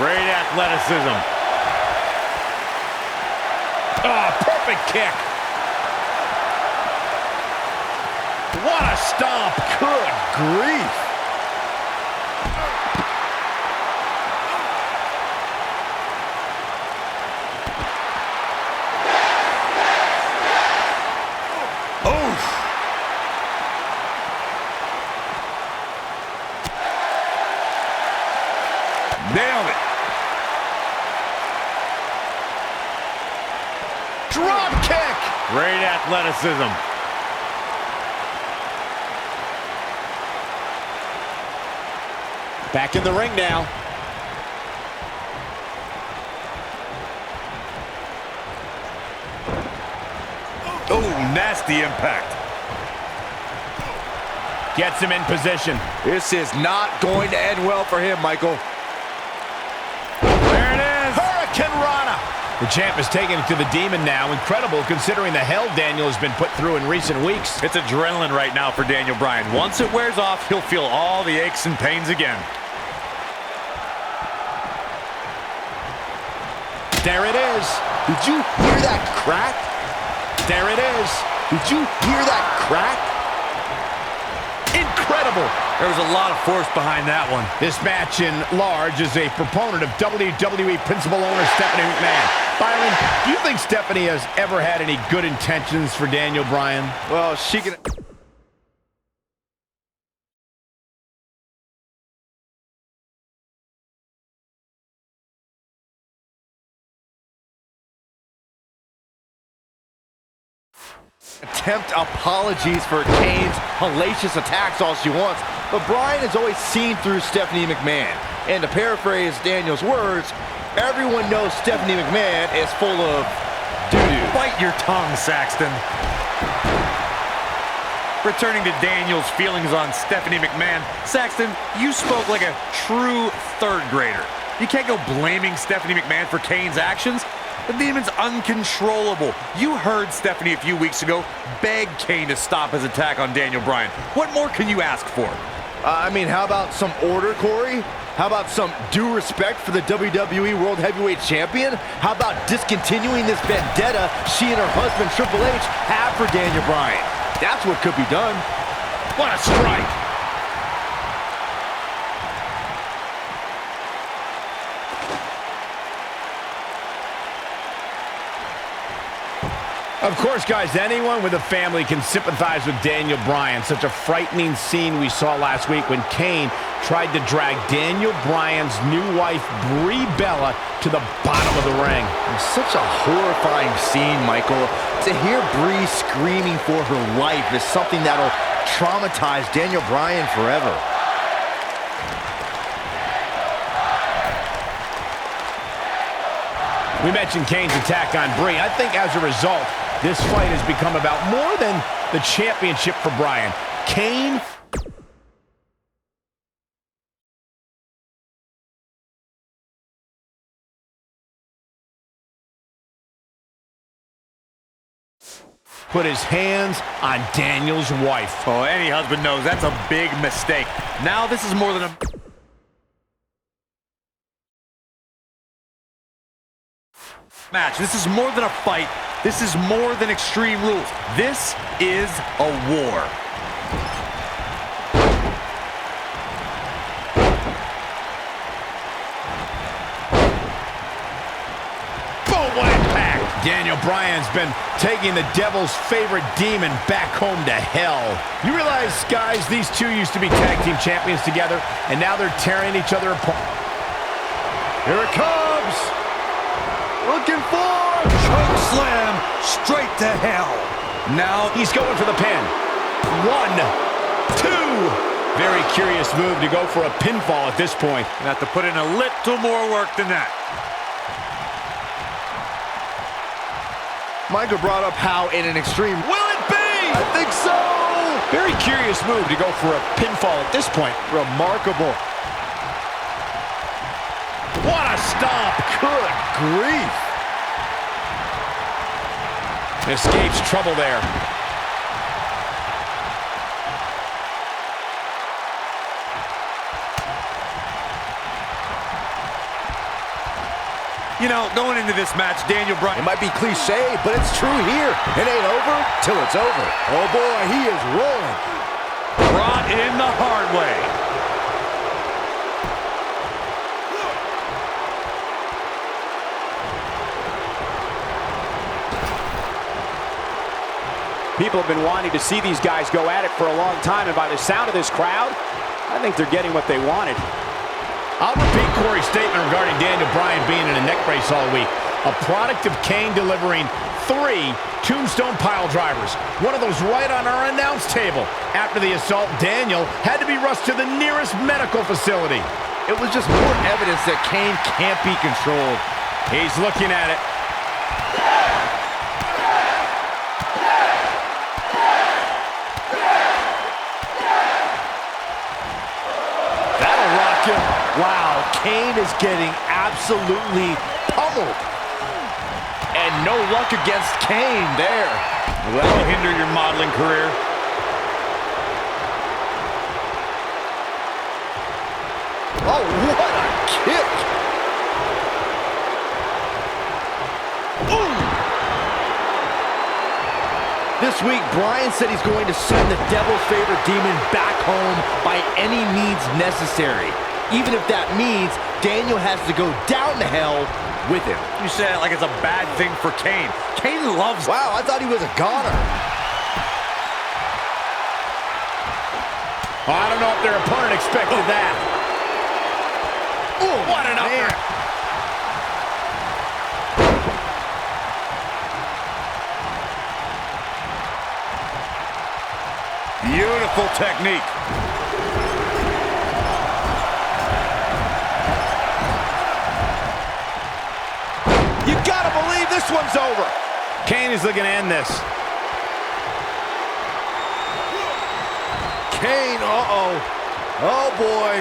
Great athleticism. Oh, perfect kick. What a stomp. Good grief. Oof. Nailed it. Drop kick. Great athleticism. Back in the ring now. Oh, nasty impact. Gets him in position. This is not going to end well for him, Michael. There it is. Hurricane Rana. The champ is taking it to the demon now. Incredible considering the hell Daniel has been put through in recent weeks. It's adrenaline right now for Daniel Bryan. Once it wears off, he'll feel all the aches and pains again. There it is. Did you hear that crack? There it is. Did you hear that crack? Incredible. There was a lot of force behind that one. This match in large is a proponent of WWE principal owner Stephanie McMahon. Byron, do you think Stephanie has ever had any good intentions for Daniel Bryan? Well, she can... attempt apologies for Kane's hellacious attacks all she wants, but Bryan has always seen through Stephanie McMahon. And to paraphrase Daniel's words, everyone knows Stephanie McMahon is full of doo-doo. Bite your tongue, Saxton. Returning to Daniel's feelings on Stephanie McMahon, Saxton, you spoke like a true third grader. You can't go blaming Stephanie McMahon for Kane's actions. The demon's uncontrollable. You heard Stephanie a few weeks ago beg Kane to stop his attack on Daniel Bryan. What more can you ask for? I mean, how about some order, Corey? How about some due respect for the WWE World Heavyweight Champion? How about discontinuing this vendetta she and her husband Triple H have for Daniel Bryan? That's what could be done. What a strike! Of course, guys, anyone with a family can sympathize with Daniel Bryan. Such a frightening scene we saw last week when Kane tried to drag Daniel Bryan's new wife, Brie Bella, to the bottom of the ring. Such a horrifying scene, Michael. To hear Brie screaming for her life is something that'll traumatize Daniel Bryan forever. We mentioned Kane's attack on Brie. I think as a result, this fight has become about more than the championship for Bryan. Kane put his hands on Daniel's wife. Oh, any husband knows that's a big mistake. Now this is more than a match. This is more than a fight. This is more than Extreme Rules. This is a war. Boom, what impact! Daniel Bryan's been taking the devil's favorite demon back home to hell. You realize, guys, these two used to be tag team champions together, and now they're tearing each other apart. Here it comes! Looking for Choke slam straight to hell. Now he's going for the pin. 1, 2. Very curious move to go for a pinfall at this point. And have to put in a little more work than that. Michael brought up how in an extreme... Will it be? I think so! Very curious move to go for a pinfall at this point. Remarkable. What a stomp! Good grief! Escapes trouble there. You know, going into this match, Daniel Bryan... It might be cliche, but it's true here. It ain't over till it's over. Oh boy, he is rolling. Brought in the hard way. People have been wanting to see these guys go at it for a long time, and by the sound of this crowd, I think they're getting what they wanted. I'll repeat Corey's statement regarding Daniel Bryan being in a neck brace all week. A product of Kane delivering 3 tombstone pile drivers. One of those right on our announce table. After the assault, Daniel had to be rushed to the nearest medical facility. It was just more evidence that Kane can't be controlled. He's looking at it. That'll rock him. Wow, Kane is getting absolutely pummeled. And no luck against Kane there. That'll hinder your modeling career. Oh, what a kick. Ooh. This week, Bryan said he's going to send the devil's favorite demon back home by any means necessary. Even if that means Daniel has to go down to hell with him. You said it like it's a bad thing for Kane. Kane loves... Wow, I thought he was a goner. Oh, I don't know if their opponent expected that. Ooh, what an upper. Beautiful technique. You gotta believe this one's over. Kane is looking to end this. Kane, uh-oh. Oh, boy.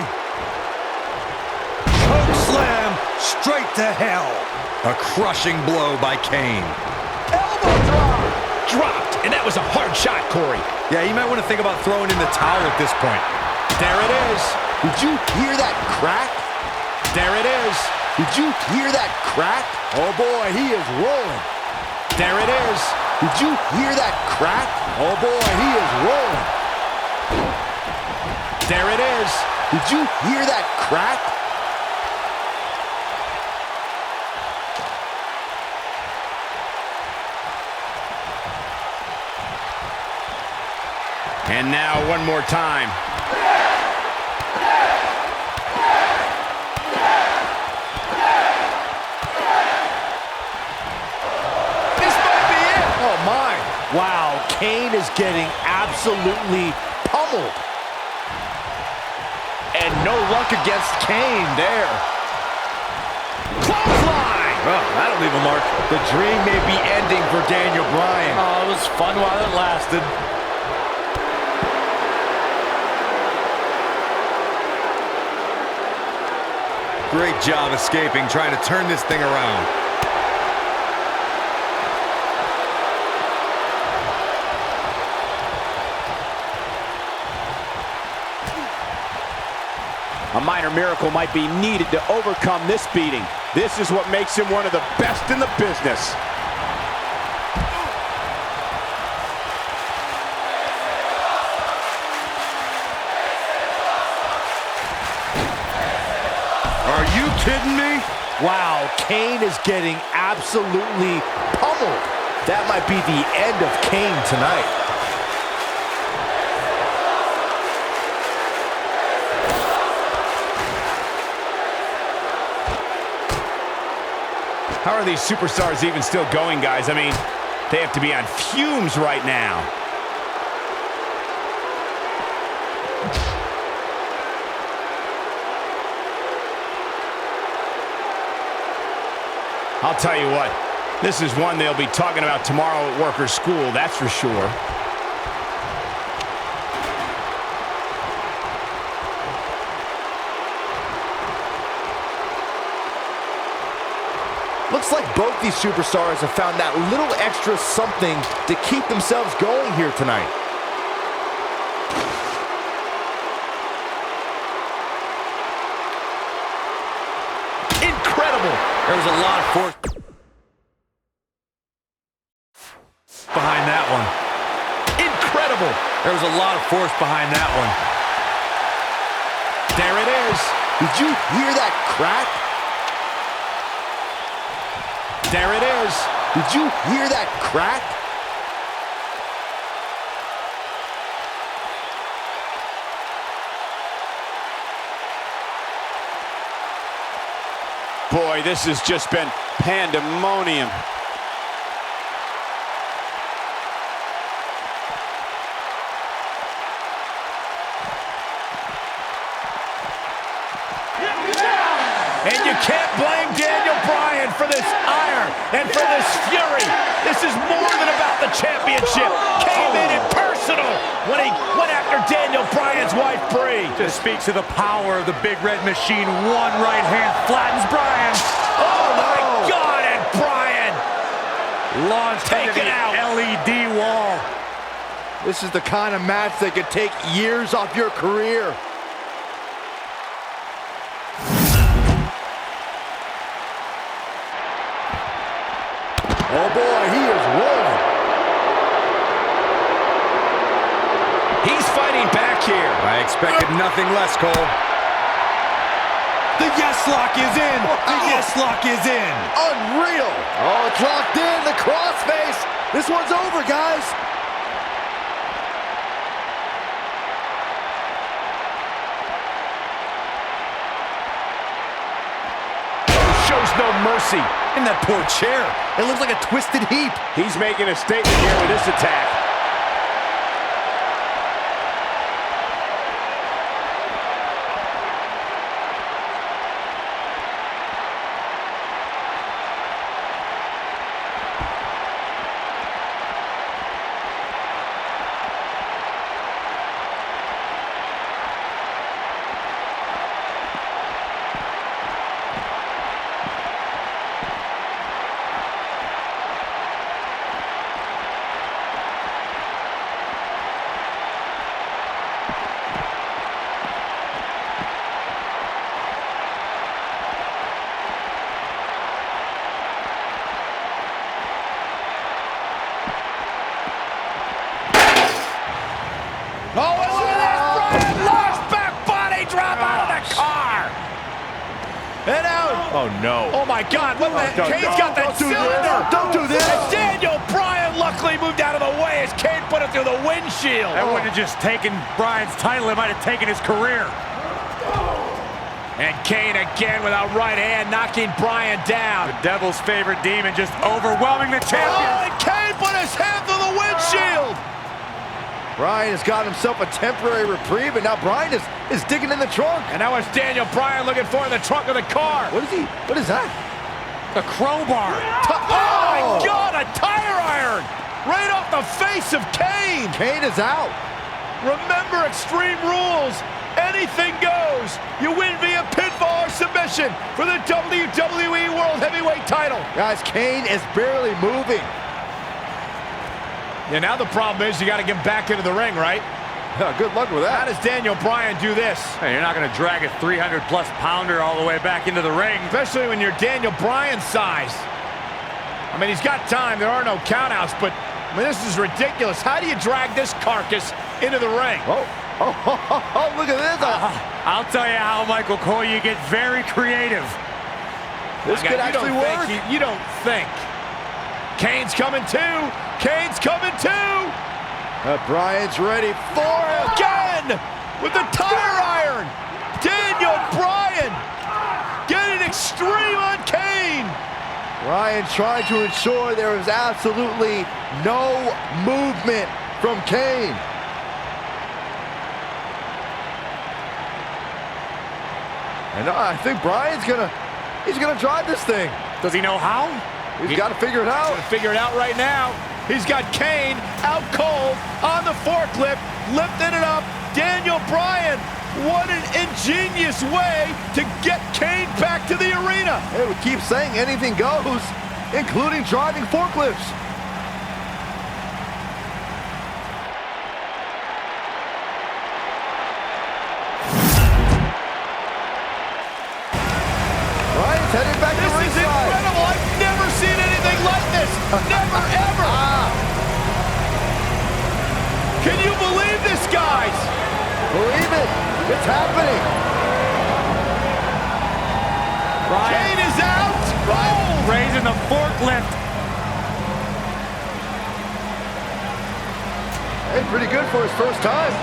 Choke slam straight to hell. A crushing blow by Kane. Elbow drop. Dropped, and that was a hard shot, Corey. Yeah, you might want to think about throwing in the towel at this point. There it is. Did you hear that crack? There it is. Did you hear that crack? Oh, boy, he is rolling. There it is. Did you hear that crack? Oh, boy, he is rolling. There it is. Did you hear that crack? And now one more time. This might be it. Oh, my. Wow, Kane is getting absolutely pummeled. And no luck against Kane there. Clothesline. Oh, that'll leave a mark. The dream may be ending for Daniel Bryan. Oh, it was fun while it lasted. Great job escaping, trying to turn this thing around. A minor miracle might be needed to overcome this beating. This is what makes him one of the best in the business. Are you kidding me? Wow, Kane is getting absolutely pummeled. That might be the end of Kane tonight. How are these superstars even still going, guys? I mean, they have to be on fumes right now. I'll tell you what, this is one they'll be talking about tomorrow at work or school, that's for sure. Looks like both these superstars have found that little extra something to keep themselves going here tonight. Incredible! There was a lot of force behind that one. Incredible. There was a lot of force behind that one. There it is. Did you hear that crack? There it is. Did you hear that crack? Boy, this has just been pandemonium. And you can't blame Daniel Bryan for this ire and for this fury. This is more than about the championship. Came in personal when he went after Daniel Bryan's wife, Brie. Just speaks to the power of the Big Red Machine. One right hand flattens Bryan. Oh my God, and Bryan Launched into taken the out. LED wall. This is the kind of match that could take years off your career. Oh boy, he is rolling. He's fighting back here. I expected nothing less, Cole. The yes lock is in. The yes lock is in. Unreal. Oh, it's locked in. The crossface. This one's over, guys. Shows no mercy. In that poor chair. It looks like a twisted heap. He's making a statement here with this attack. Oh, and look at this. Bryan launch back body drop out of the car. And out. Oh, no. Oh, my God. What the? Kane's got that don't do this. cylinder. Don't do this. And Daniel Bryan luckily moved out of the way as Kane put it through the windshield. That wouldn't have just taken Bryan's title. It might have taken his career. And Kane again with a right hand knocking Bryan down. The devil's favorite demon just overwhelming the champion. Oh, and Kane put his hand through the windshield. Bryan has got himself a temporary reprieve, and now Bryan is digging in the trunk. And now it's Daniel Bryan looking for in the trunk of the car. What is he? What is that? The crowbar. Oh, my God, a tire iron right off the face of Kane. Kane is out. Remember Extreme Rules. Anything goes. You win via pinfall or submission for the WWE World Heavyweight title. Guys, Kane is barely moving. Yeah, now the problem is you got to get back into the ring, right? Good luck with How that. does Daniel Bryan do this? Hey, you're not going to drag a 300-plus pounder all the way back into the ring. Especially when you're Daniel Bryan's size. I mean, he's got time. There are no countouts, but I mean, this is ridiculous. How do you drag this carcass into the ring? Oh, look at this. I'll tell you how, Michael Cole, you get very creative. This could actually work. You don't think. Kane's coming too. Kane's coming too. Bryan's ready for it. Again with the tire iron. Daniel Bryan getting extreme on Kane. Bryan trying to ensure there is absolutely no movement from Kane. And I think Bryan's gonna drive this thing. Does he know how? He's got to figure it out. Figure it out right now. He's got Kane out cold on the forklift, lifting it up. Daniel Bryan, what an ingenious way to get Kane back to the arena. Hey, we keep saying anything goes, including driving forklifts. Bryan's heading back to ringside. Never, ever! Can you believe this, guys? Believe it. It's happening. Kane is out! Oh! Raising the forklift. Hey, pretty good for his first time.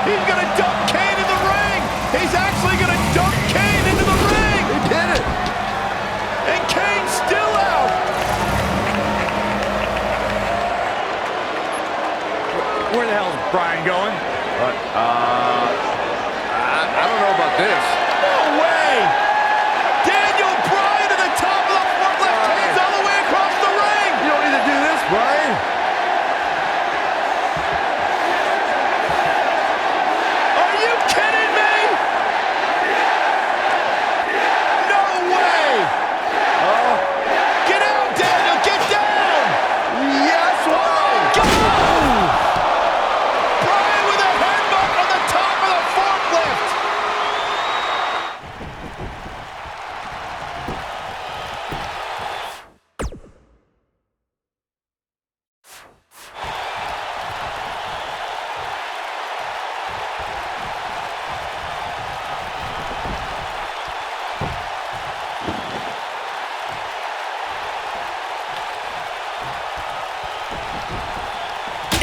He's gonna dump Kane in the ring! He's actually gonna dump Kane into the ring! He did it. And Kane's still out! Where the hell is Brian going? I don't know about this. No way! Daniel Bryan to the top of the forklift! Kane's all the way across the ring! You don't need to do this, Brian. Are you kidding me? No way! Get out, Daniel! Get down! Yes, why? Go! Bryan with a headbutt on the top of the forklift!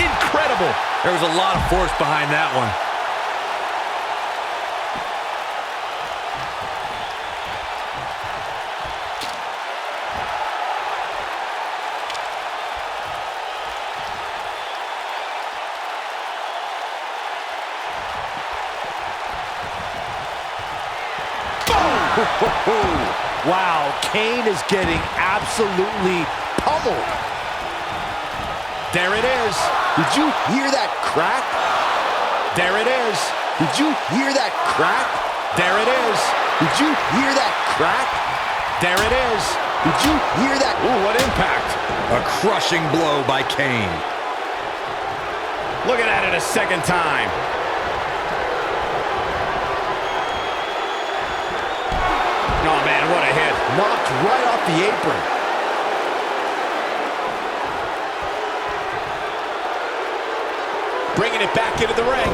Incredible! There was a lot of force behind that one. Wow, Kane is getting absolutely pummeled. There it is. Did you hear that crack? There it is. Did you hear that crack? There it is. Did you hear that crack? There it is. Did you hear that? Ooh, what impact. A crushing blow by Kane. Looking at it a second time. Oh, man, what a hit. Knocked right off the apron. Bringing it back into the ring.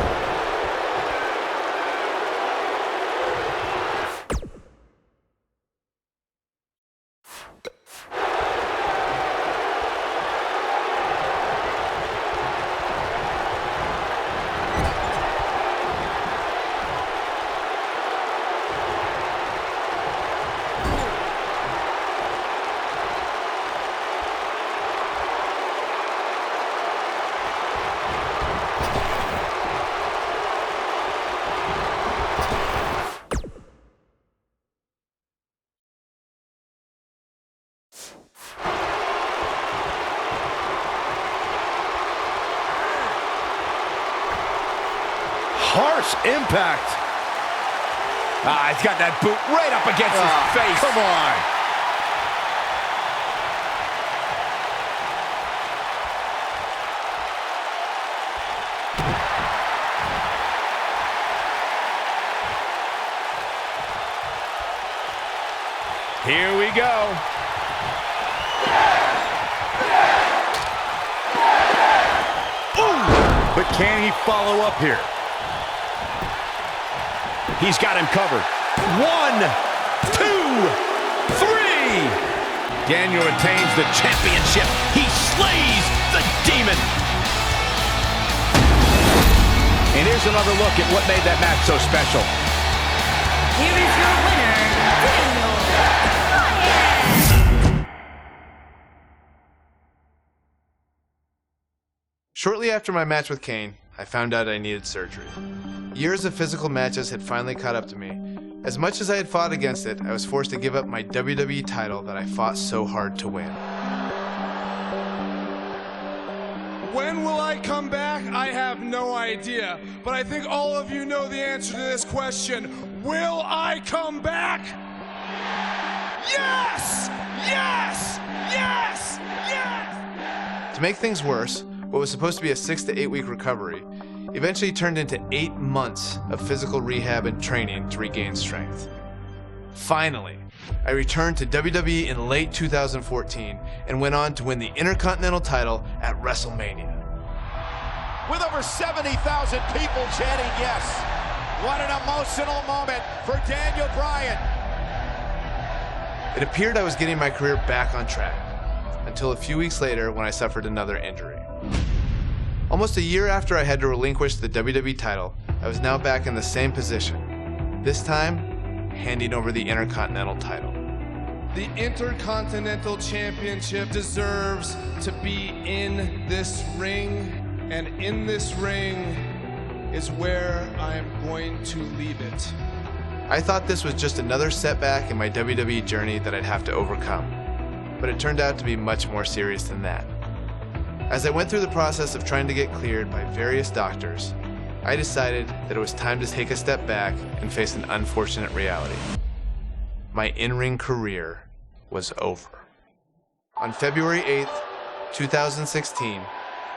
Harsh impact. He's got that boot right up against his face. Come on. Here we go. But can he follow up here? He's got him covered. 1, 2, 3. Daniel retains the championship. He slays the demon. And here's another look at what made that match so special. Here is your winner, Daniel Bryan. Shortly after my match with Kane, I found out I needed surgery. Years of physical matches had finally caught up to me. As much as I had fought against it, I was forced to give up my WWE title that I fought so hard to win. When will I come back? I have no idea. But I think all of you know the answer to this question. Will I come back? Yes! Yes! Yes! Yes! To make things worse, what was supposed to be a 6 to 8 week recovery eventually turned into 8 months of physical rehab and training to regain strength. Finally, I returned to WWE in late 2014 and went on to win the Intercontinental title at WrestleMania. With over 70,000 people chanting yes. What an emotional moment for Daniel Bryan. It appeared I was getting my career back on track, until a few weeks later when I suffered another injury. Almost a year after I had to relinquish the WWE title, I was now back in the same position, this time handing over the Intercontinental title. The Intercontinental Championship deserves to be in this ring, and in this ring is where I am going to leave it. I thought this was just another setback in my WWE journey that I'd have to overcome, but it turned out to be much more serious than that. As I went through the process of trying to get cleared by various doctors, I decided that it was time to take a step back and face an unfortunate reality. My in-ring career was over. On February 8th, 2016,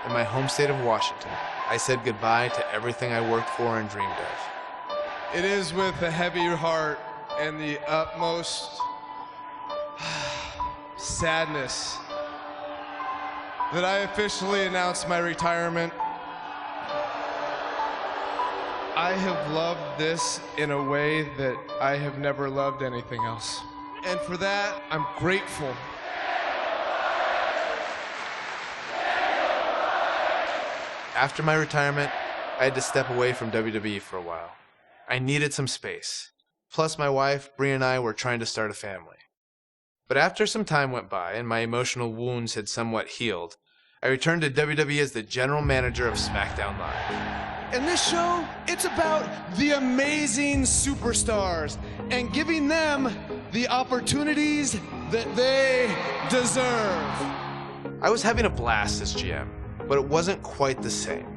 in my home state of Washington, I said goodbye to everything I worked for and dreamed of. It is with a heavy heart and the utmost sadness that I officially announce my retirement. I have loved this in a way that I have never loved anything else. And for that, I'm grateful. After my retirement, I had to step away from WWE for a while. I needed some space. Plus, my wife, Brie, and I were trying to start a family. But after some time went by and my emotional wounds had somewhat healed, I returned to WWE as the general manager of SmackDown Live. In this show, it's about the amazing superstars and giving them the opportunities that they deserve. I was having a blast as GM, but it wasn't quite the same.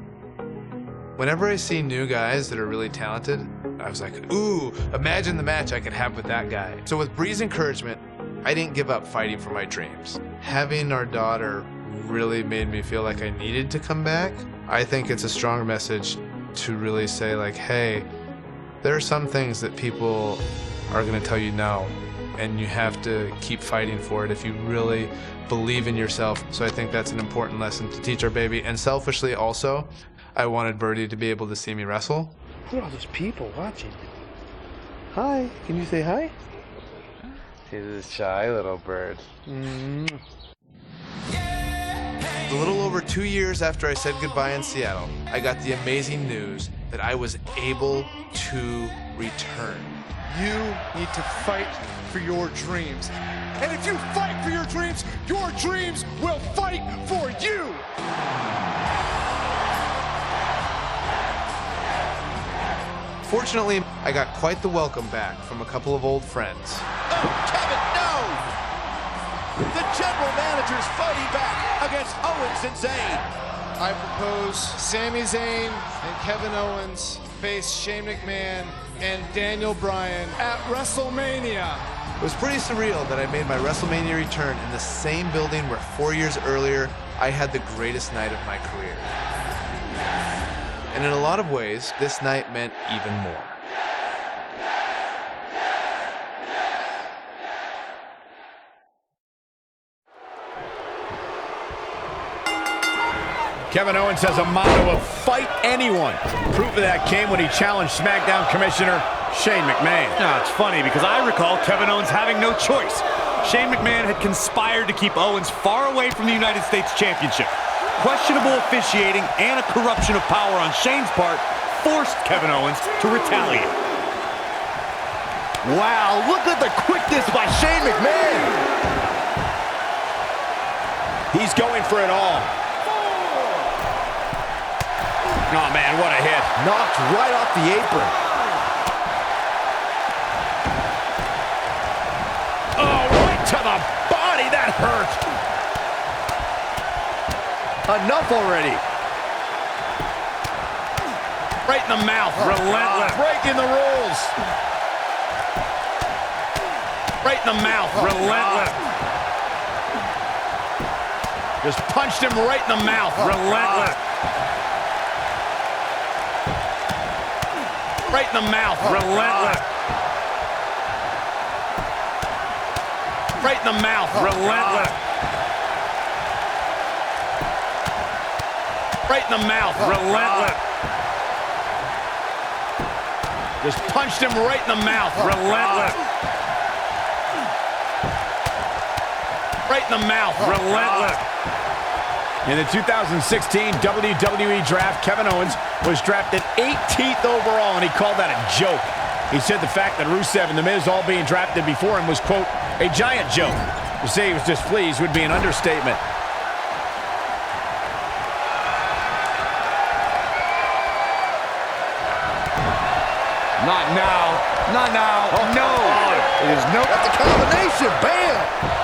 Whenever I see new guys that are really talented, I was like, ooh, imagine the match I could have with that guy. So with Brie's encouragement, I didn't give up fighting for my dreams. Having our daughter really made me feel like I needed to come back. I think it's a strong message to really say like, hey, there are some things that people are gonna tell you no, and you have to keep fighting for it if you really believe in yourself. So I think that's an important lesson to teach our baby. And selfishly also, I wanted Birdie to be able to see me wrestle. Look at all those people watching. Hi, can you say hi? He's a shy little bird. A little over 2 years after I said goodbye in Seattle, I got the amazing news that I was able to return. You need to fight for your dreams. And if you fight for your dreams will fight for you. Fortunately, I got quite the welcome back from a couple of old friends. Oh, Kevin, no! The general manager's fighting back against Owens and Zayn. I propose Sami Zayn and Kevin Owens face Shane McMahon and Daniel Bryan at WrestleMania. It was pretty surreal that I made my WrestleMania return in the same building where 4 years earlier I had the greatest night of my career. And in a lot of ways, this night meant even more. Kevin Owens has a motto of fight anyone. Proof of that came when he challenged SmackDown Commissioner Shane McMahon. Now, it's funny because I recall Kevin Owens having no choice. Shane McMahon had conspired to keep Owens far away from the United States Championship. Questionable officiating and a corruption of power on Shane's part forced Kevin Owens to retaliate. Wow, look at the quickness by Shane McMahon. He's going for it all. Oh, man, what a hit. Knocked right off the apron. Oh, right to the body. That hurt. Enough already. Right in the mouth. Relentless. Breaking the rules. Right in the mouth. Relentless. Just punched him right in the mouth. Relentless. Right in the mouth. Relentless. right in the mouth. Relentless. Right in the mouth. Relentless. Just punched him right in the mouth. Relentless. Right in the mouth. Relentless. In the 2016 WWE Draft, Kevin Owens was drafted 18th overall, and he called that a joke. He said the fact that Rusev and The Miz all being drafted before him was, quote, a giant joke. To say he was displeased would be an understatement. Not now. Not now. No. It is no. That's a combination. Bam!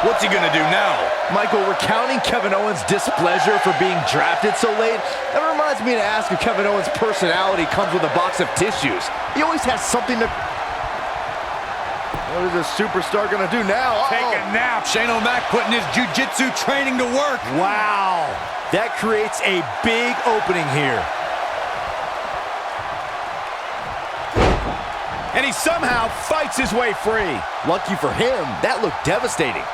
What's he gonna do now? Michael, recounting Kevin Owens' displeasure for being drafted so late, that reminds me to ask if Kevin Owens' personality comes with a box of tissues. He always has something to... What is this superstar gonna do now? Take a nap. Shane O'Mac putting his jiu-jitsu training to work. Wow! That creates a big opening here. And he somehow fights his way free. Lucky for him, that looked devastating.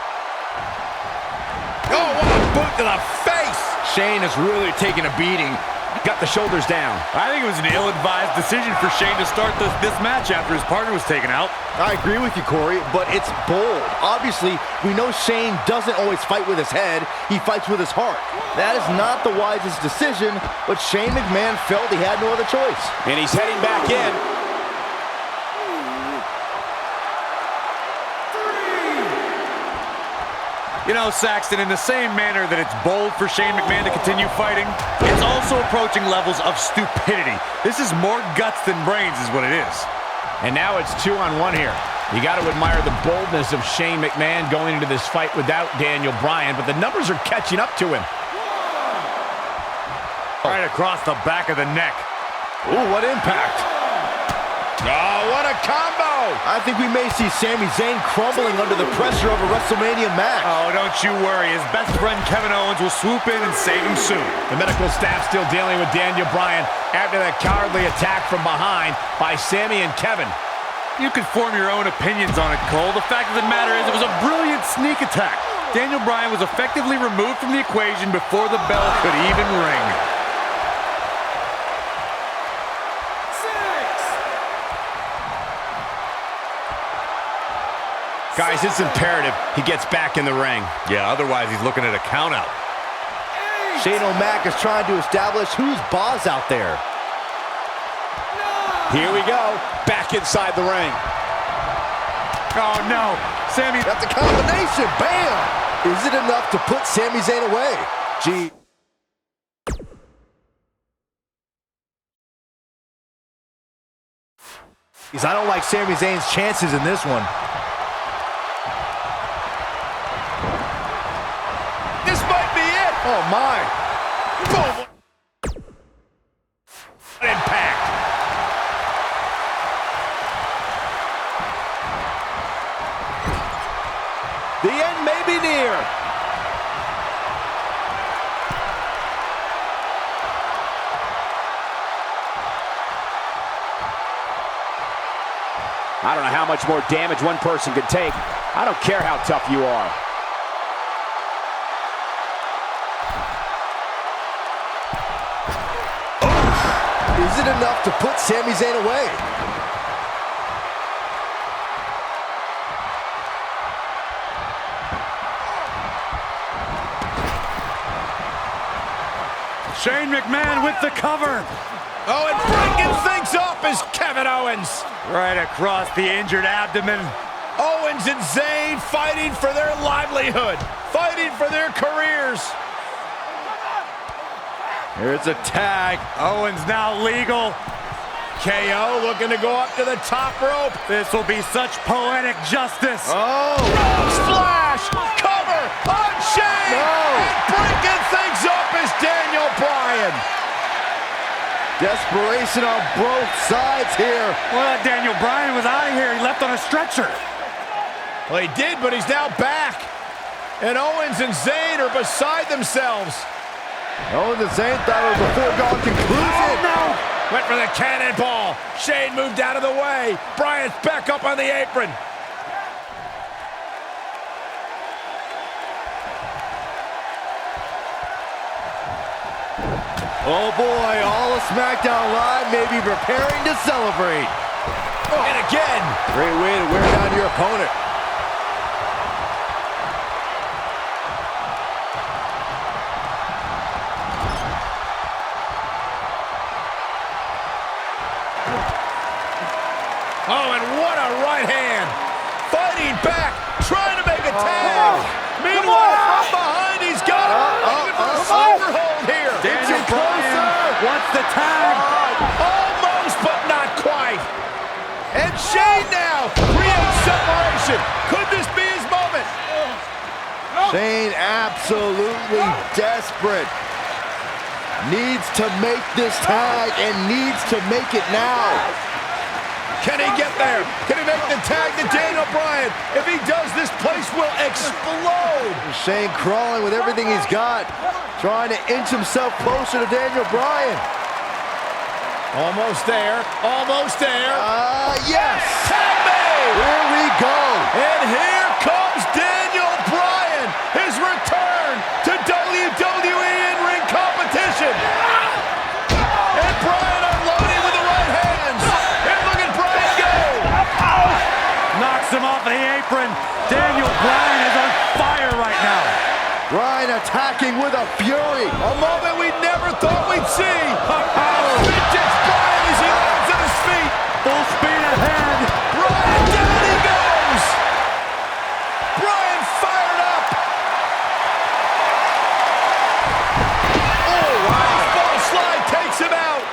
Oh, what a boot to the face! Shane is really taking a beating. Got the shoulders down. I think it was an ill-advised decision for Shane to start this match after his partner was taken out. I agree with you, Corey, but it's bold. Obviously, we know Shane doesn't always fight with his head. He fights with his heart. That is not the wisest decision, but Shane McMahon felt he had no other choice. And he's heading back in. You know, Saxton, in the same manner that it's bold for Shane McMahon to continue fighting, it's also approaching levels of stupidity. This is more guts than brains is what it is. And now it's 2-on-1 here. You got to admire the boldness of Shane McMahon going into this fight without Daniel Bryan, but the numbers are catching up to him. Right across the back of the neck. Ooh, what impact. Oh, what a combo! I think we may see Sami Zayn crumbling under the pressure of a WrestleMania match. Oh, don't you worry. His best friend Kevin Owens will swoop in and save him soon. The medical staff still dealing with Daniel Bryan after that cowardly attack from behind by Sami and Kevin. You could form your own opinions on it, Cole. The fact of the matter is it was a brilliant sneak attack. Daniel Bryan was effectively removed from the equation before the bell could even ring. Guys, it's imperative he gets back in the ring. Yeah, otherwise he's looking at a countout. Shane O'Mac is trying to establish who's boss out there. Here we go, back inside the ring. Oh, no. Sami... That's a combination. Bam! Is it enough to put Sami Zayn away? Gee... I don't like Sami Zayn's chances in this one. This might be it. Oh, my. Boom. Impact. The end may be near. I don't know how much more damage one person can take. I don't care how tough you are. Is it enough to put Sami Zayn away? Shane McMahon with the cover. Oh, and breaking things up is Kevin Owens. Right across the injured abdomen. Owens and Zayn fighting for their livelihood, fighting for their careers. Here's a tag. Owens now legal. KO looking to go up to the top rope. This will be such poetic justice. Oh! Rope splash! Cover on Shane! No! And breaking things up is Daniel Bryan. Desperation on both sides here. Well, Daniel Bryan was out of here. He left on a stretcher. Well, he did, but he's now back. And Owens and Zayn are beside themselves. Owens and Zayn thought it was a foregone conclusion. Oh, no! Went for the cannonball. Shane moved out of the way. Bryan's back up on the apron. Oh boy, all of SmackDown Live may be preparing to celebrate. And again. Great way to wear down your opponent. Oh, and what a right hand. Fighting back, trying to make a tag. Meanwhile, from behind, he's got it. A sleeper hold here. Daniel Bryan wants the tag. Almost, but not quite. And Shane now creates separation. Could this be his moment? Shane absolutely desperate. Needs to make this tag and needs to make it now. Can he get there? Can he make the tag to Daniel Bryan? If he does, this place will explode. Shane crawling with everything he's got, trying to inch himself closer to Daniel Bryan. Almost there, almost there. Yes! Tag made! Here we go! And here comes Daniel Bryan, his return to WWE in-ring competition. And Bryan unloading with the right hands. And look at Bryan go! Knocks him off the apron. Daniel Bryan is on fire right now. Bryan attacking with a fury. A moment we never thought we'd see. Vintage Bryan as he lands on his feet. Full speed ahead. Bryan, down he goes. Bryan fired up. Oh, wow. Ball slide takes him out.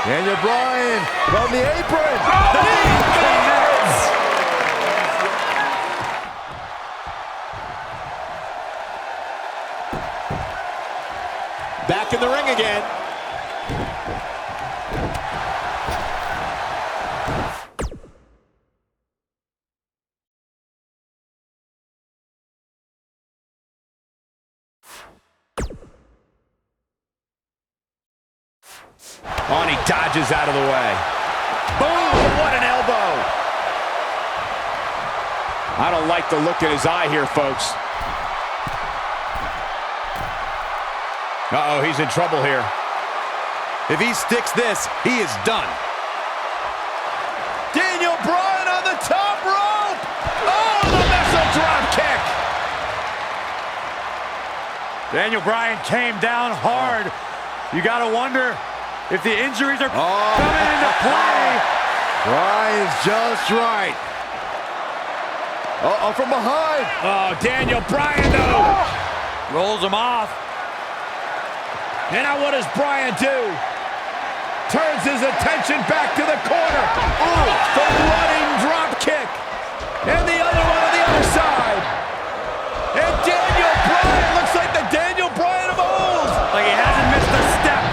Daniel Bryan from the apron. Back in the ring again. Oh, and he dodges out of the way. Boom! What an elbow! I don't like the look in his eye here, folks. Uh-oh, he's in trouble here. If he sticks this, he is done. Daniel Bryan on the top rope! Oh, the missile drop kick! Daniel Bryan came down hard. You gotta wonder if the injuries are coming into play. Bryan's just right. Uh-oh, from behind. Oh, Daniel Bryan, though. Rolls him off. And now what does Bryan do? Turns his attention back to the corner. Ooh, the running drop kick. And the other one on the other side. And Daniel Bryan looks like the Daniel Bryan of old. Like he hasn't missed a step.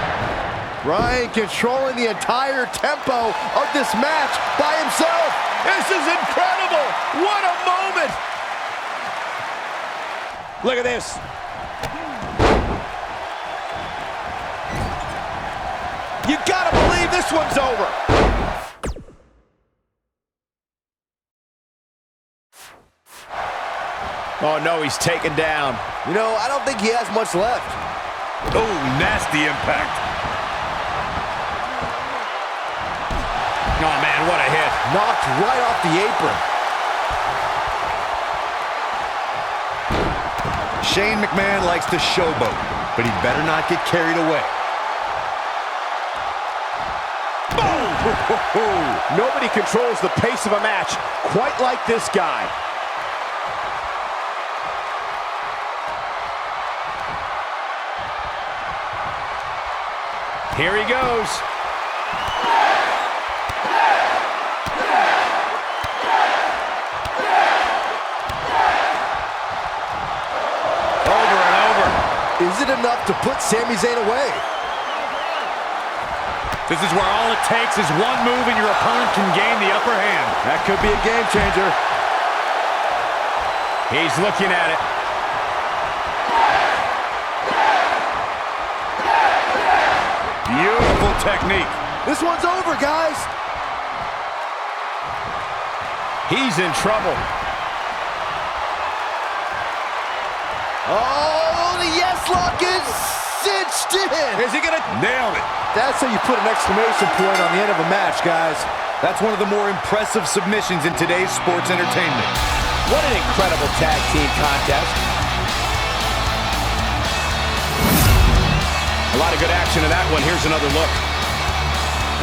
Bryan controlling the entire tempo of this match by himself. This is incredible. What a moment. Look at this. You gotta believe this one's over. Oh no, he's taken down. You know, I don't think he has much left. Oh, nasty impact. Oh man, what a hit. Knocked right off the apron. Shane McMahon likes to showboat, but he better not get carried away. Nobody controls the pace of a match quite like this guy. Here he goes. Over and over. Is it enough to put Sami Zayn away? This is where all it takes is one move and your opponent can gain the upper hand. That could be a game changer. He's looking at it. Beautiful technique. This one's over, guys. He's in trouble. Oh, the yes lock is pitched in. Is he gonna nail it? That's how you put an exclamation point on the end of a match, guys. That's one of the more impressive submissions in today's sports entertainment. What an incredible tag team contest. A lot of good action in that one. Here's another look.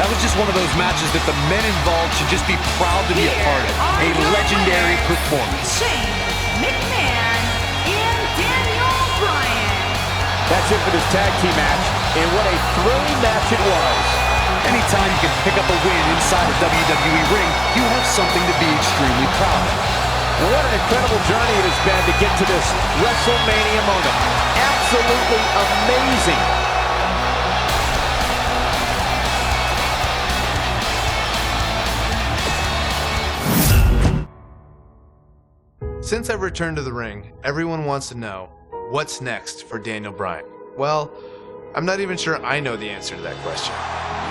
That was just one of those matches that the men involved should just be proud to be a part of. A legendary performance. Shane McMahon and Daniel Bryan. That's it for this tag team match, and what a thrilling match it was. Anytime you can pick up a win inside a WWE ring, you have something to be extremely proud of. What an incredible journey it has been to get to this WrestleMania moment. Absolutely amazing. Since I've returned to the ring, everyone wants to know, what's next for Daniel Bryan? Well, I'm not even sure I know the answer to that question.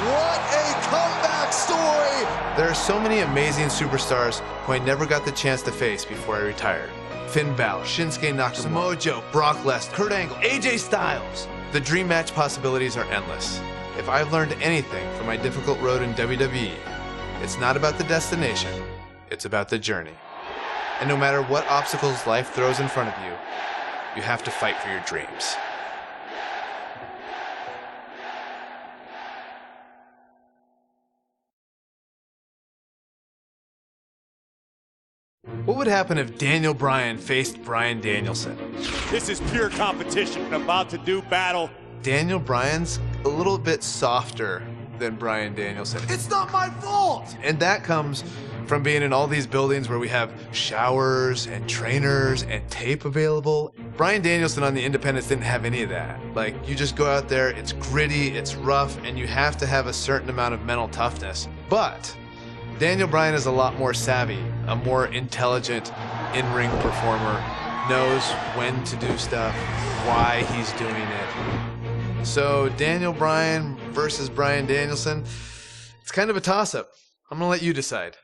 What a comeback story! There are so many amazing superstars who I never got the chance to face before I retired. Finn Balor, Shinsuke Nakamura, Samoa Joe, Brock Lesnar, Kurt Angle, AJ Styles. The dream match possibilities are endless. If I've learned anything from my difficult road in WWE, it's not about the destination, it's about the journey. And no matter what obstacles life throws in front of you, you have to fight for your dreams. What would happen if Daniel Bryan faced Bryan Danielson? This is pure competition, about to do battle. Daniel Bryan's a little bit softer than Bryan Danielson. It's not my fault! And that comes from being in all these buildings where we have showers and trainers and tape available. Bryan Danielson on the independents didn't have any of that. Like, you just go out there, it's gritty, it's rough, and you have to have a certain amount of mental toughness. But Daniel Bryan is a lot more savvy, a more intelligent in-ring performer, knows when to do stuff, why he's doing it. So Daniel Bryan versus Bryan Danielson, it's kind of a toss-up. I'm gonna let you decide.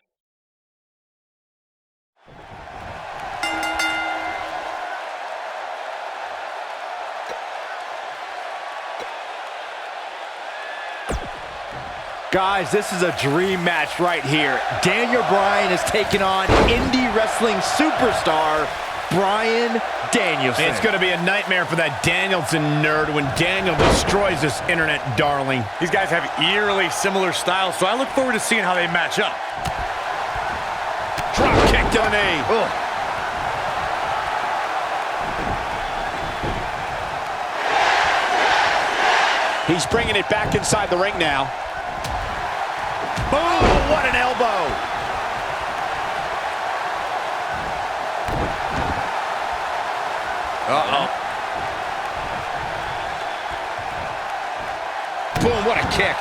Guys, this is a dream match right here. Daniel Bryan is taking on indie wrestling superstar Bryan Danielson. It's going to be a nightmare for that Danielson nerd when Daniel destroys this internet darling. These guys have eerily similar styles, so I look forward to seeing how they match up. Drop kick to the knee. Oh. He's bringing it back inside the ring now. Boom! What an elbow! Uh-oh. Boom, what a kick.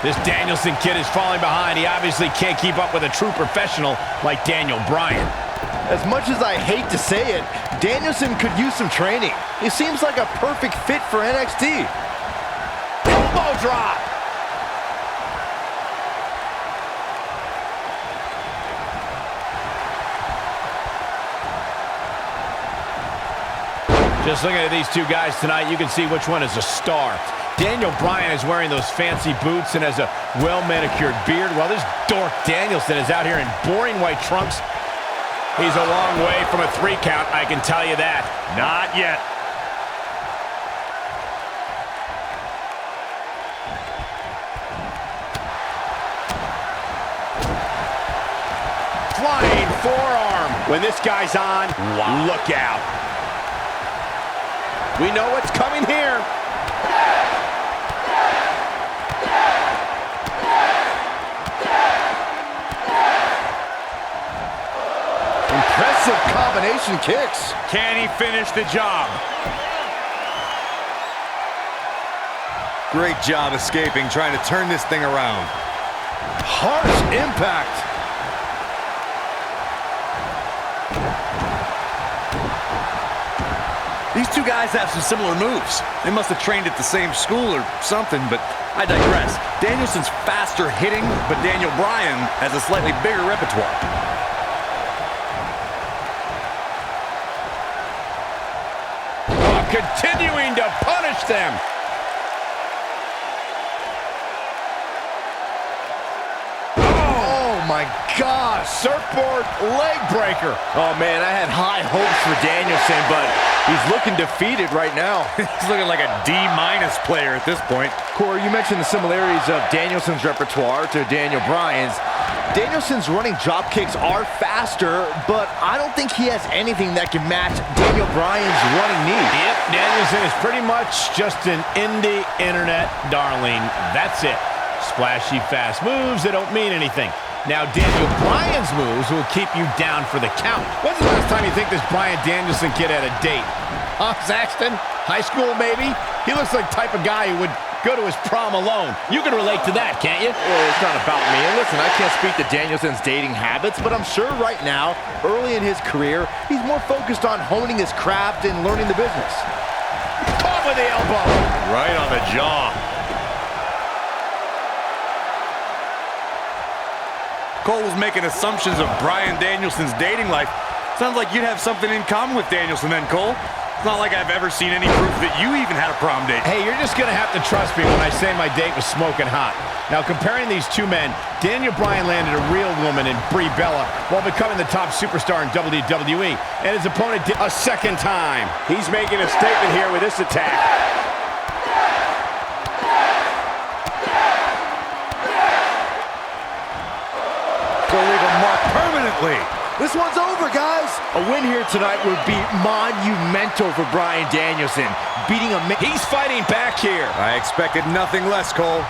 This Danielson kid is falling behind. He obviously can't keep up with a true professional like Daniel Bryan. As much as I hate to say it, Danielson could use some training. He seems like a perfect fit for NXT. Elbow drop. Just looking at these two guys tonight, you can see which one is a star. Daniel Bryan is wearing those fancy boots and has a well-manicured beard, while this dork Danielson is out here in boring white trunks. He's a long way from a 3 count, I can tell you that. Not yet. Flying forearm. When this guy's on, wow. Look out. We know what's coming here. Impressive combination kicks. Can he finish the job? Great job escaping, trying to turn this thing around. Harsh impact. These two guys have some similar moves. They must have trained at the same school or something, but I digress. Danielson's faster hitting, but Daniel Bryan has a slightly bigger repertoire. continuing to punish them. Oh my gosh. Surfboard leg breaker. Oh man, I had high hopes for Danielson, but he's looking defeated right now. He's looking like a D- player at this point. Corey, you mentioned the similarities of Danielson's repertoire to Daniel Bryan's. Danielson's running drop kicks are faster, but I don't think he has anything that can match Daniel Bryan's running knee. Yep, Danielson is pretty much just an indie internet darling. That's it. Splashy fast moves that don't mean anything. Now Daniel Bryan's moves will keep you down for the count. When's the last time you think this Bryan Danielson kid had a date? Huh, Saxton? High school, maybe? He looks like the type of guy who would go to his prom alone. You can relate to that, can't you? Well, it's not about me. And listen, I can't speak to Danielson's dating habits, but I'm sure right now, early in his career, he's more focused on honing his craft and learning the business. Caught with the elbow. Right on the jaw. Cole was making assumptions of Bryan Danielson's dating life. Sounds like you'd have something in common with Danielson then, Cole. It's not like I've ever seen any proof that you even had a prom date. Hey, you're just going to have to trust me when I say my date was smoking hot. Now, comparing these two men, Daniel Bryan landed a real woman in Brie Bella while becoming the top superstar in WWE, and his opponent did a second time. He's making a statement here with this attack. Go leave a mark permanently. This one's over, guys. A win here tonight would be monumental for Bryan Danielson. Beating a man. He's fighting back here. I expected nothing less, Cole.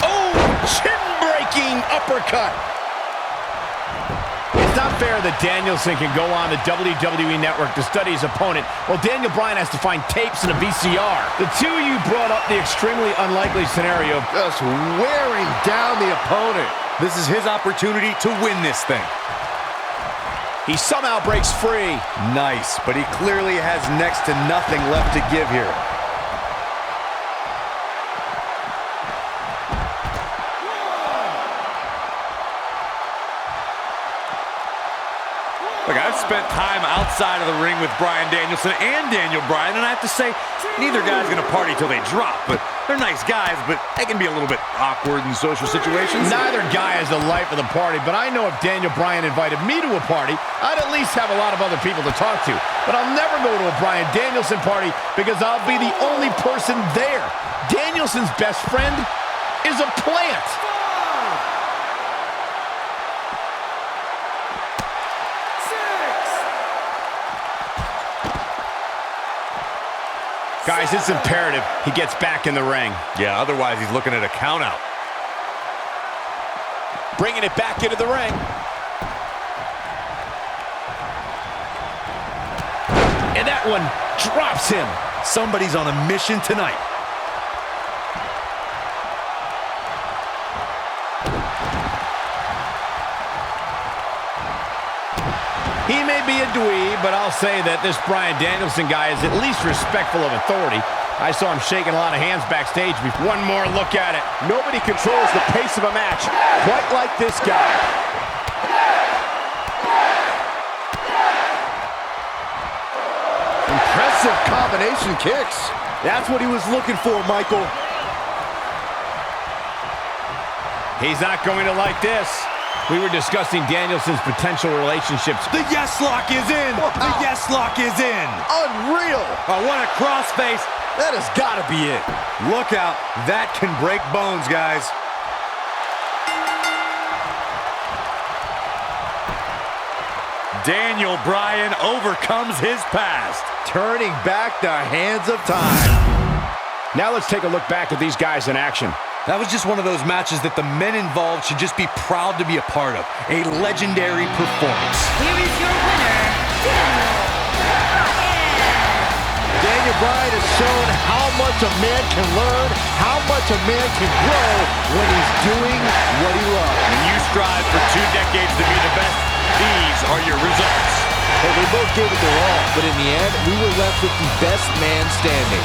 Oh, chin-breaking uppercut. It's not fair that Danielson can go on the WWE Network to study his opponent, while Daniel Bryan has to find tapes and a VCR. The two of you brought up the extremely unlikely scenario of just wearing down the opponent. This is his opportunity to win this thing. He somehow breaks free. Nice, but he clearly has next to nothing left to give here. Look, I've spent time outside of the ring with Bryan Danielson and Daniel Bryan, and I have to say, neither guy's going to party till they drop. But they're nice guys, but they can be a little bit awkward in social situations. Neither guy has the life of the party, but I know if Daniel Bryan invited me to a party, I'd at least have a lot of other people to talk to. But I'll never go to a Bryan Danielson party because I'll be the only person there. Danielson's best friend is a plant. Guys, it's imperative he gets back in the ring. Yeah, otherwise he's looking at a countout. Bringing it back into the ring. And that one drops him. Somebody's on a mission tonight. He may be a dweeb, but I'll say that this Bryan Danielson guy is at least respectful of authority. I saw him shaking a lot of hands backstage. One more look at it. Nobody controls the pace of a match quite like this guy. Impressive combination kicks. That's what he was looking for, Michael. He's not going to like this. We were discussing Danielson's potential relationships. The yes lock is in. Wow. The yes lock is in. Unreal. Oh, what a crossface. That has got to be it. Look out. That can break bones, guys. Daniel Bryan overcomes his past. Turning back the hands of time. Now let's take a look back at these guys in action. That was just one of those matches that the men involved should just be proud to be a part of. A legendary performance. Here is your winner, Daniel Bryan has shown how much a man can learn, how much a man can grow when he's doing what he loves. When you strive for 2 decades to be the best, these are your results. Hey, they both gave it their all, but in the end, we were left with the best man standing.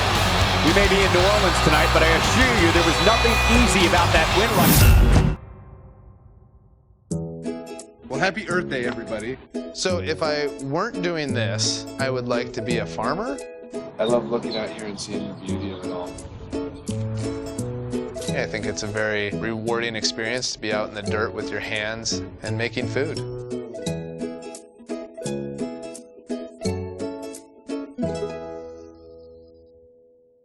We may be in New Orleans tonight, but I assure you there was nothing easy about that win run. Well, happy Earth Day, everybody. So if I weren't doing this, I would like to be a farmer. I love looking out here and seeing the beauty of it all. Yeah, I think it's a very rewarding experience to be out in the dirt with your hands and making food.